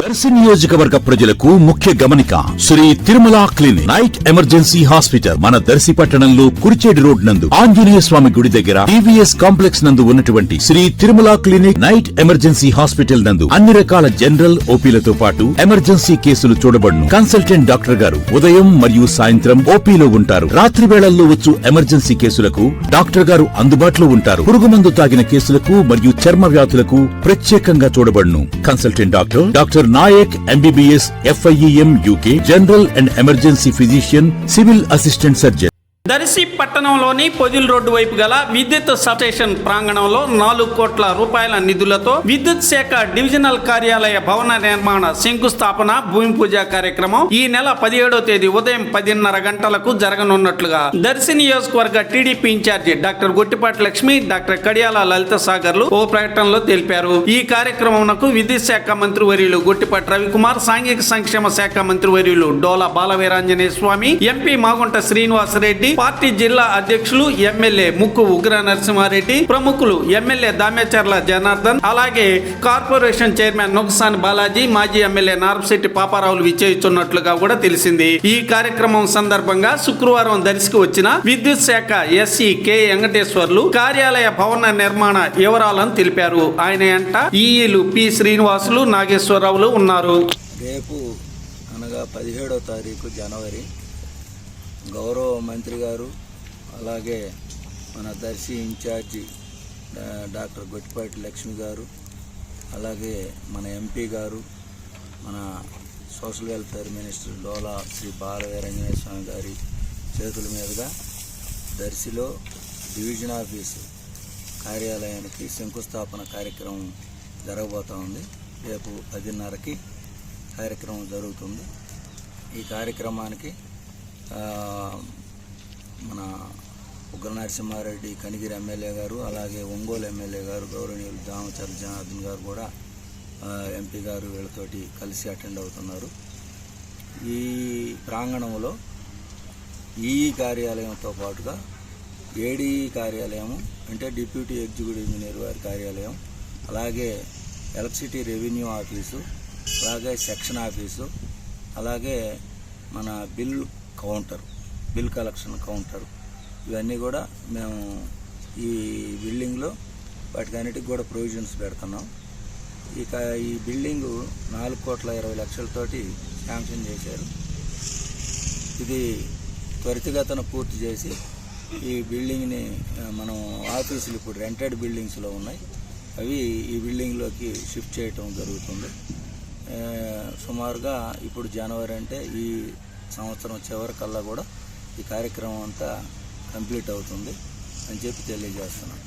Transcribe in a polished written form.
దర్శి నియోజకవర్గ ప్రజలకు ముఖ్య గమనిక. Shri Tirumala clinic night emergency hospital మన దర్శి పట్టణంలో కురిచేడు రోడ్ నందు ఆంజనేయ స్వామి గుడి దగ్గర టీవీఎస్ కాంప్లెక్స్ నందు ఉన్నటువంటి Shri Tirumala clinic night emergency hospital నందు అన్ని రకాల జనరల్ ఓపీలతో పాటు ఎమర్జెన్సీ కేసులు చూడబడును. కన్సల్టెంట్ డాక్టర్ గారు ఉదయం మరియు సాయంత్రం ఓపీలో ఉంటారు. రాత్రి వేళల్లో వచ్చు ఎమర్జెన్సీ కేసులకు డాక్టర్ గారు అందుబాటులో ఉంటారు. పురుగుమందు తాగిన కేసులకు మరియు చర్మ వ్యాధులకు ప్రత్యేకంగా చూడబడును. Consultant doctor Naik MBBS FIEM UK general and emergency physician civil assistant surgeon. Darsi పట్టణంలోని పొదిల్ రోడ్డు వైపు గల విద్యుత్ సబ్స్టేషన్ ప్రాంగణంలో 4 కోట్ల రూపాయల నిధులతో విద్యుత్ శాఖ డివిజనల్ కార్యాలయ భవన నిర్మాణ శంకుస్థాపన భూమి పూజ కార్యక్రమం ఈ నెల 17వ తేదీ ఉదయం 10:30 గంటలకు జరగనున్నట్లుగా దర్శి నియోజకవర్గ TDP in-charge doctor Gottipati Lakshmi, doctor Kadiyala Lalitha సాగర్లు ఓ ప్రకటనలో తెలిపారు. ఈ కార్యక్రమంకు విద్యుత్ శాఖ మంత్రి వర్యులు గొట్టిపాటి రవికుమార్, సాంఘిక సంక్షేమ శాఖ మంత్రి వర్యులు డోలా బాలవీరాంజనేయ స్వామి, MP మాగుంట శ్రీనివాసరెడ్డి, పార్టీ జిల్లా అధ్యక్షులు ఎమ్మెల్యే ముక్కు ఉగ్ర నరసింహారెడ్డి, ప్రముఖులు ఎమ్మెల్యే దామేచర్ల జనార్దన్, అలాగే కార్పొరేషన్ చైర్మన్ నొగసాని బాలాజీ, మాజీ ఎమ్మెల్యే నారపశెట్టి పాపారావులు విచ్చేస్తున్నట్లుగా కూడా తెలిసింది. ఈ కార్యక్రమం సందర్భంగా శుక్రవారం దర్శికి వచ్చిన విద్యుత్ శాఖ SE K వెంకటేశ్వర్లు కార్యాలయ భవన నిర్మాణ వివరాలను తెలిపారు. ఆయన వెంట ఈఈలు P శ్రీనివాసులు, నాగేశ్వరరావులు ఉన్నారు. రేపు అనగా 17వ తారీఖు జనవరి గౌరవ మంత్రి గారు, అలాగే మన దర్శి ఇన్ఛార్జి డాక్టర్ గొట్టిపాటి లక్ష్మి గారు, అలాగే మన MP గారు, మన సోషల్ వెల్ఫేర్ మినిస్టర్ డోలా శ్రీ బాలవీరాంజనేయ స్వామి గారి చేతుల మీదుగా దర్శిలో డివిజన్ ఆఫీసు కార్యాలయానికి శంకుస్థాపన కార్యక్రమం జరగబోతూ ఉంది. రేపు 10:30కి కార్యక్రమం జరుగుతుంది. ఈ కార్యక్రమానికి మన ఉగ్ర నరసింహారెడ్డి కనిగిరి ఎమ్మెల్యే గారు, అలాగే ఒంగోలు ఎమ్మెల్యే గారు గౌరవనీయులు దామచర్ల జనార్దన్ గారు కూడా MP గారు వీళ్ళతోటి కలిసి అటెండ్ అవుతున్నారు. ఈ ప్రాంగణంలో ఈ కార్యాలయంతో పాటుగా ADE కార్యాలయం అంటే డిప్యూటీ ఎగ్జిక్యూటివ్ ఇంజనీర్ వారి కార్యాలయం, అలాగే ఎలక్ట్రిసిటీ రెవెన్యూ ఆఫీసు, అలాగే సెక్షన్ ఆఫీసు, అలాగే మన బిల్ కలెక్షన్ కౌంటర్, ఇవన్నీ కూడా మేము ఈ బిల్డింగ్లో వాటికన్నిటికి కూడా ప్రొవిజన్స్ పెడుతున్నాం. ఈ బిల్డింగు 4,20,00,000తోటి శాంక్షన్ చేశారు. ఇది త్వరితగతిన పూర్తి చేసి ఈ బిల్డింగ్ని మనం ఆఫీసులు ఇప్పుడు రెంటెడ్ బిల్డింగ్స్లో ఉన్నాయి, అవి ఈ బిల్డింగ్లోకి షిఫ్ట్ చేయటం జరుగుతుంది. సుమారుగా ఇప్పుడు జనవరి అంటే ఈ సంవత్సరం చివరికల్లా కూడా ఈ కార్యక్రమం అంతా కంప్లీట్ అవుతుంది అని చెప్పి తెలియజేస్తున్నాను.